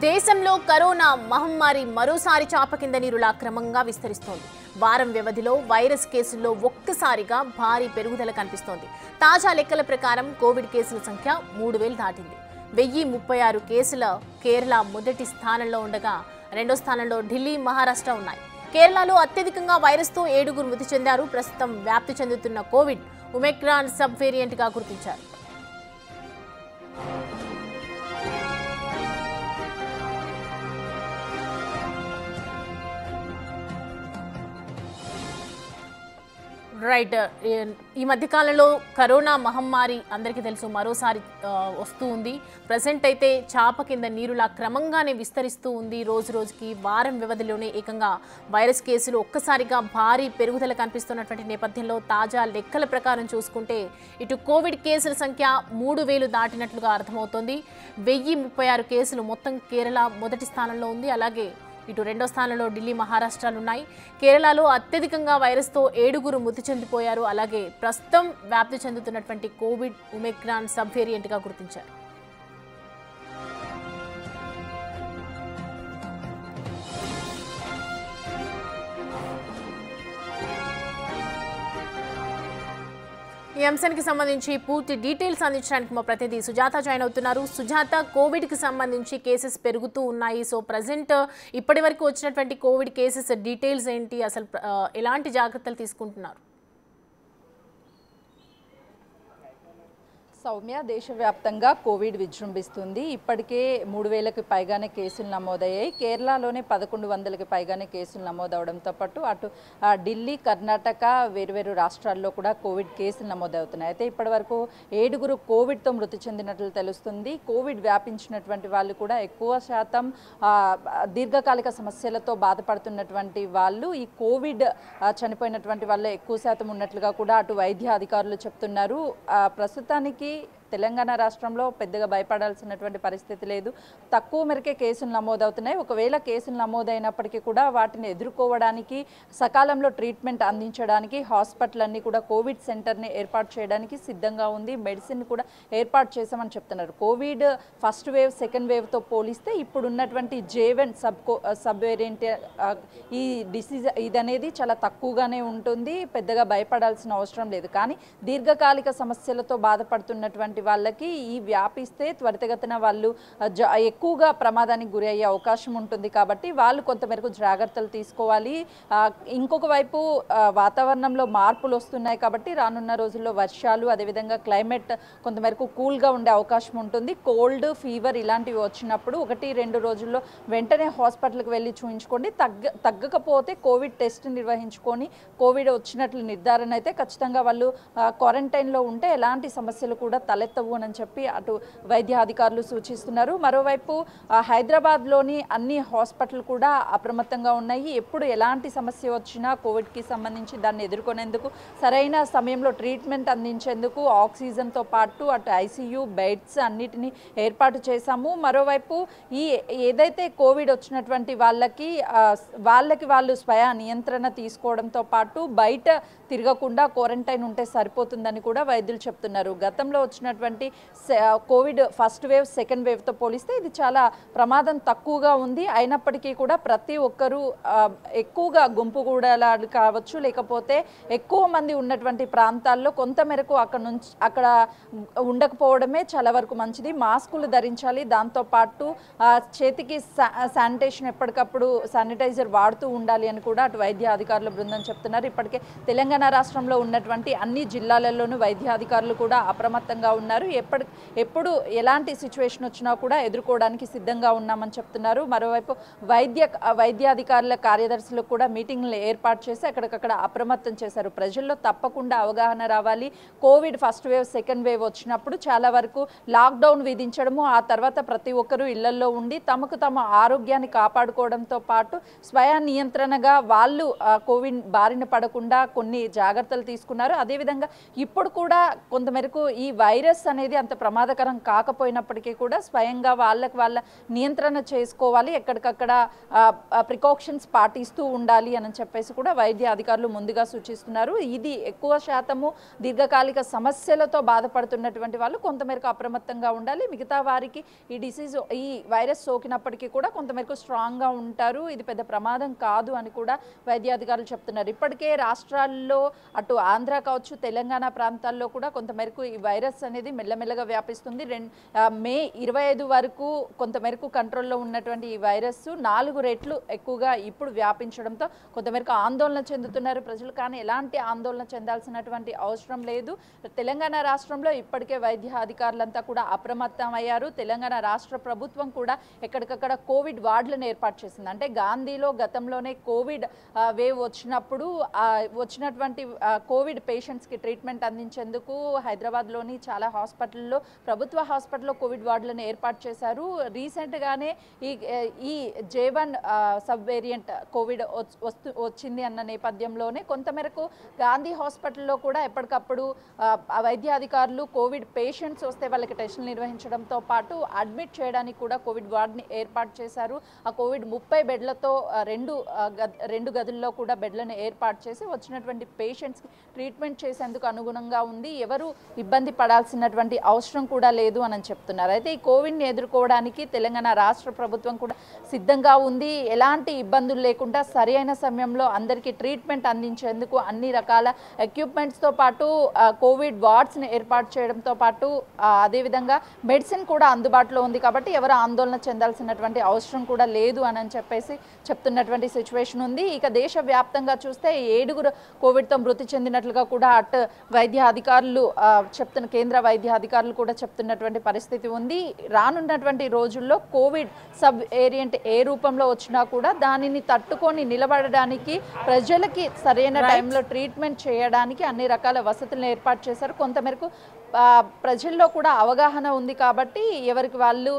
దేశంలో కరోనా మహమ్మారి మరోసారి చాప కింద నీరులా క్రమంగా విస్తరిస్తోంది. వారం వ్యవధిలో వైరస్ కేసుల్లో ఒక్కసారిగా భారీ పెరుగుదల కనిపిస్తోంది. తాజా లెక్కల ప్రకారం కోవిడ్ కేసుల సంఖ్య 3000 దాటింది. 1036 కేసుల కేరళ మొదటి స్థానంలో ఉండగా రెండో స్థానంలో ఢిల్లీ, మహారాష్ట్ర ఉన్నాయి. కేరళలో అత్యధికంగా వైరస్తో 7 మృతి చెందారు. ప్రస్తుతం వ్యాప్తి చెందుతున్న కోవిడ్ ఒమిక్రాన్ సబ్ వేరియంట్గా గుర్తించారు. రైట్. ఈ మధ్యకాలంలో కరోనా మహమ్మారి అందరికీ తెలుసు మరోసారి వస్తూ ఉంది. ప్రజెంట్ అయితే చాప కింద నీరులా క్రమంగానే విస్తరిస్తూ ఉంది. రోజు రోజుకి వారం వ్యవధిలోనే ఏకంగా వైరస్ కేసులు ఒక్కసారిగా భారీ పెరుగుదల కనిపిస్తున్నటువంటి నేపథ్యంలో తాజా లెక్కల ప్రకారం చూసుకుంటే ఇటు కోవిడ్ కేసుల సంఖ్య 3000 దాటినట్లుగా అర్థమవుతోంది. 1036 కేసులు మొత్తం కేరళ మొదటి స్థానంలో ఉంది. అలాగే ఇటు రెండో స్థానంలో ఢిల్లీ, మహారాష్ట్రలు ఉన్నాయి. కేరళలో అత్యధికంగా వైరస్తో 7 మృతి చెందిపోయారు. అలాగే ప్రస్తుతం వ్యాప్తి చెందుతున్నటువంటి కోవిడ్ ఒమిక్రాన్ సబ్ వేరియంట్గా గుర్తించారు. ఈ అంశానికి సంబంధించి పూర్తి డీటెయిల్స్ అందించడానికి మా ప్రతినిధి సుజాత జాయిన్ అవుతున్నారు. సుజాత, కోవిడ్కి సంబంధించి కేసెస్ పెరుగుతూ ఉన్నాయి. సో ప్రజెంట్ ఇప్పటి వరకు వచ్చినటువంటి కోవిడ్ కేసెస్ డీటెయిల్స్ ఏంటి, అసలు ఎలాంటి జాగ్రత్తలు తీసుకుంటున్నారు? సౌమ్య, దేశవ్యాప్తంగా కోవిడ్ విజృంభిస్తుంది. ఇప్పటికే 3000కి పైగానే కేసులు నమోదయ్యాయి. కేరళలోనే 1100కి పైగానే కేసులు నమోదవడంతో పాటు అటు ఢిల్లీ, కర్ణాటక వేరువేరు రాష్ట్రాల్లో కూడా కోవిడ్ కేసులు నమోదవుతున్నాయి. అయితే ఇప్పటి వరకు 7 కోవిడ్తో మృతి చెందినట్లు తెలుస్తుంది. కోవిడ్ వ్యాపించినటువంటి వాళ్ళు కూడా ఎక్కువ శాతం దీర్ఘకాలిక సమస్యలతో బాధపడుతున్నటువంటి వాళ్ళు, ఈ కోవిడ్ చనిపోయినటువంటి వాళ్ళు ఎక్కువ శాతం ఉన్నట్లుగా కూడా అటు వైద్య అధికారులు చెప్తున్నారు. ప్రస్తుతానికి తెలంగాణ రాష్ట్రంలో పెద్దగా భయపడాల్సినటువంటి పరిస్థితి లేదు. తక్కువ మేరకే కేసులు నమోదవుతున్నాయి. ఒకవేళ కేసులు నమోదైనప్పటికీ కూడా వాటిని ఎదుర్కోవడానికి, సకాలంలో ట్రీట్మెంట్ అందించడానికి హాస్పిటల్ అన్ని కూడా కోవిడ్ సెంటర్ని ఏర్పాటు చేయడానికి సిద్ధంగా ఉంది. మెడిసిన్ కూడా ఏర్పాటు చేశామని చెప్తున్నారు. కోవిడ్ ఫస్ట్ వేవ్, సెకండ్ వేవ్తో పోలిస్తే ఇప్పుడున్నటువంటి J1 సబ్ వేరియంట్ ఈ డిసీజ్ ఇదనేది చాలా తక్కువగానే ఉంటుంది. పెద్దగా భయపడాల్సిన అవసరం లేదు. కానీ దీర్ఘకాలిక సమస్యలతో బాధపడుతున్నటువంటి వాళ్ళకి ఈ వ్యాపిస్తే త్వరితగతిన వాళ్ళు ఎక్కువగా ప్రమాదానికి గురి అయ్యే అవకాశం ఉంటుంది. కాబట్టి వాళ్ళు కొంతమేరకు జాగ్రత్తలు తీసుకోవాలి. ఇంకొక వైపు వాతావరణంలో మార్పులు వస్తున్నాయి కాబట్టి రానున్న రోజుల్లో వర్షాలు, అదేవిధంగా క్లైమేట్ కొంతమేరకు కూల్గా ఉండే అవకాశం ఉంటుంది. కోల్డ్, ఫీవర్ ఇలాంటివి వచ్చినప్పుడు 1-2 రోజుల్లో వెంటనే హాస్పిటల్కి వెళ్ళి చూయించుకోండి. తగ్గకపోతే కోవిడ్ టెస్ట్ నిర్వహించుకొని కోవిడ్ వచ్చినట్లు నిర్ధారణ అయితే ఖచ్చితంగా వాళ్ళు క్వారంటైన్లో ఉంటే ఎలాంటి సమస్యలు కూడా తలెత్తవు అని చెప్పి అటు వైద్య అధికారులు సూచిస్తున్నారు. మరోవైపు హైదరాబాద్లోని అన్ని హాస్పిటల్ కూడా అప్రమత్తంగా ఉన్నాయి. ఎప్పుడు ఎలాంటి సమస్య వచ్చినా కోవిడ్కి సంబంధించి దాన్ని ఎదుర్కొనేందుకు, సరైన సమయంలో ట్రీట్మెంట్ అందించేందుకు ఆక్సిజన్తో పాటు అటు ICU బెడ్స్ అన్నిటినీ ఏర్పాటు చేశాము. మరోవైపు ఈ ఏదైతే కోవిడ్ వచ్చినటువంటి వాళ్ళకి వాళ్ళు స్వయ నియంత్రణ తీసుకోవడంతో పాటు బయట తిరగకుండా క్వారంటైన్ ఉంటే సరిపోతుందని కూడా వైద్యులు చెప్తున్నారు. గతంలో వచ్చినటువంటి కోవిడ్ ఫస్ట్ వేవ్, సెకండ్ వేవ్తో పోలిస్తే ఇది చాలా ప్రమాదం తక్కువగా ఉంది. అయినప్పటికీ కూడా ప్రతి ఒక్కరూ ఎక్కువగా గుంపుగూడలాలు కావచ్చు, లేకపోతే ఎక్కువ మంది ఉన్నటువంటి ప్రాంతాల్లో కొంతమేరకు అక్కడ ఉండకపోవడమే చాలా వరకు మంచిది. మాస్కులు ధరించాలి. దాంతోపాటు చేతికి శానిటేషన్ ఎప్పటికప్పుడు శానిటైజర్ వాడుతూ ఉండాలి అని కూడా అటు వైద్య అధికారుల బృందం చెప్తున్నారు. ఇప్పటికే తెలంగాణ రాష్ట్రంలో ఉన్నటువంటి అన్ని జిల్లాలలోనూ వైద్యాధికారులు కూడా అప్రమత్తంగా ఉన్నారు. ఎప్పుడు ఎలాంటి సిచ్యువేషన్ వచ్చినా కూడా ఎదుర్కోవడానికి సిద్ధంగా ఉన్నామని చెప్తున్నారు. మరోవైపు వైద్యాధికారుల కార్యదర్శులకు కూడా మీటింగ్లు ఏర్పాటు చేసి అక్కడికక్కడ అప్రమత్తం చేశారు. ప్రజల్లో తప్పకుండా అవగాహన రావాలి. Covid first wave, second wave వచ్చినప్పుడు చాలా వరకు లాక్డౌన్ విధించడము, ఆ తర్వాత ప్రతి ఒక్కరూ ఇళ్లలో ఉండి తమకు తమ ఆరోగ్యాన్ని కాపాడుకోవడంతో పాటు స్వయం నియంత్రణగా వాళ్ళు కోవిడ్ బారిన పడకుండా కొన్ని జాగ్రత్తలు తీసుకున్నారు. అదేవిధంగా ఇప్పుడు కూడా కొంతమేరకు ఈ వైరస్ అనేది అంత ప్రమాదకరం కాకపోయినప్పటికీ కూడా స్వయంగా వాళ్ళ నియంత్రణ చేసుకోవాలి, ఎక్కడికక్కడ ప్రికాషన్స్ పాటిస్తూ ఉండాలి అని చెప్పేసి కూడా వైద్య అధికారులు ముందుగా సూచిస్తున్నారు. ఇది ఎక్కువ శాతము దీర్ఘకాలిక సమస్యలతో బాధపడుతున్నటువంటి వాళ్ళు కొంతమేరకు అప్రమత్తంగా ఉండాలి. మిగతా వారికి ఈ వైరస్ సోకినప్పటికీ కూడా కొంతమేరకు స్ట్రాంగ్గా ఉంటారు, ఇది పెద్ద ప్రమాదం కాదు అని కూడా వైద్యాధికారులు చెప్తున్నారు. ఇప్పటికే రాష్ట్రాల్లో అటు ఆంధ్ర కావచ్చు, తెలంగాణ ప్రాంతాల్లో కూడా కొంతమేరకు ఈ వైరస్ అనేది మెల్లమెల్లగా వ్యాపిస్తుంది. మే 25 వరకు కొంతమేరకు కంట్రోల్లో ఉన్నటువంటి ఈ వైరస్ 4 రెట్లు ఎక్కువగా ఇప్పుడు వ్యాపించడంతో కొంతమేరకు ఆందోళన చెందుతున్నారు ప్రజలు. కానీ ఎలాంటి ఆందోళన చెందాల్సినటువంటి అవసరం లేదు. తెలంగాణ రాష్ట్రంలో ఇప్పటికే వైద్య అధికారులంతా కూడా అప్రమత్తమయ్యారు. తెలంగాణ రాష్ట్ర ప్రభుత్వం కూడా ఎక్కడికక్కడ కోవిడ్ వార్డులను ఏర్పాటు చేసింది. అంటే గాంధీలో గతంలోనే కోవిడ్ వేవ్ వచ్చినప్పుడు వచ్చినటువంటి కోవిడ్ పేషెంట్స్కి ట్రీట్మెంట్ అందించేందుకు హైదరాబాద్లోని చాలా హాస్పిటల్లో, ప్రభుత్వ హాస్పిటల్లో కోవిడ్ వార్డులను ఏర్పాటు చేశారు. రీసెంట్గానే ఈ J1 సబ్ వేరియంట్ కోవిడ్ వచ్చింది అన్న నేపథ్యంలోనే కొంతమేరకు గాంధీ హాస్పిటల్లో కూడా ఎప్పటికప్పుడు వైద్య అధికారులు కోవిడ్ పేషెంట్స్ వస్తే వాళ్ళకి టెస్టులు నిర్వహించడంతో పాటు అడ్మిట్ చేయడానికి కూడా కోవిడ్ వార్డుని ఏర్పాటు చేశారు. ఆ కోవిడ్ 30 బెడ్లతో రెండు గదుల్లో కూడా బెడ్లను ఏర్పాటు చేసి వచ్చినటువంటి పేషెంట్స్కి ట్రీట్మెంట్ చేసేందుకు అనుగుణంగా ఉంది. ఎవరు ఇబ్బంది పడాల్సినటువంటి అవసరం కూడా లేదు అని చెప్తున్నారు. అయితే ఈ కోవిడ్ని ఎదుర్కోవడానికి తెలంగాణ రాష్ట్ర ప్రభుత్వం కూడా సిద్ధంగా ఉంది. ఎలాంటి ఇబ్బందులు లేకుండా సరైన సమయంలో అందరికీ ట్రీట్మెంట్ అందించేందుకు అన్ని రకాల ఎక్విప్మెంట్స్తో పాటు కోవిడ్ వార్డ్స్ని ఏర్పాటు చేయడంతో పాటు అదేవిధంగా మెడిసిన్ కూడా అందుబాటులో ఉంది. కాబట్టి ఎవరు ఆందోళన చెందాల్సినటువంటి అవసరం కూడా లేదు అని చెప్పేసి చెప్తున్నటువంటి సిచ్యువేషన్ ఉంది. ఇక దేశవ్యాప్తంగా చూస్తే 7 కోవిడ్తో మృతి చెందినట్లుగా కూడా అటు వైద్య అధికారులు కేంద్ర వైద్య అధికారులు కూడా చెప్తున్నటువంటి పరిస్థితి ఉంది. రానున్నటువంటి రోజుల్లో కోవిడ్ సబ్ వేరియంట్ ఏ రూపంలో వచ్చినా కూడా దానిని తట్టుకొని నిలబడడానికి ప్రజలకి సరైన టైంలో ట్రీట్మెంట్ చేయడానికి అన్ని రకాల వసతులను ఏర్పాటు చేశారు. కొంతమేరకు ప్రజల్లో కూడా అవగాహన ఉంది కాబట్టి ఎవరికి వాళ్ళు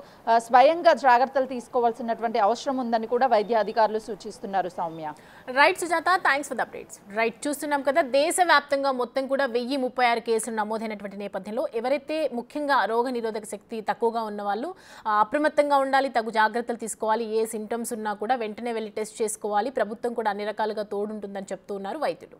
స్వయంగా జాగ్రత్తలు తీసుకోవాల్సినటువంటి అవసరం ఉందని కూడా వైద్య అధికారులు సూచిస్తున్నారు. Soumya. Right Sujatha, thanks for the updates. Right, చూస్తున్నాం కదా దేశవ్యాప్తంగా మొత్తం కూడా 1036 కేసులు నమోదైనటువంటి నేపథ్యంలో ఎవరైతే ముఖ్యంగా రోగ నిరోధక శక్తి తక్కువగా ఉన్న వాళ్ళు అప్రమత్తంగా ఉండాలి, తగు జాగ్రత్తలు తీసుకోవాలి. ఏ సింటమ్స్ ఉన్నా కూడా వెంటనే వెళ్ళి టెస్ట్ చేసుకోవాలి. ప్రభుత్వం కూడా అన్ని రకాలుగా తోడుంటుందని చెప్తూ ఉన్నారు వైద్యులు.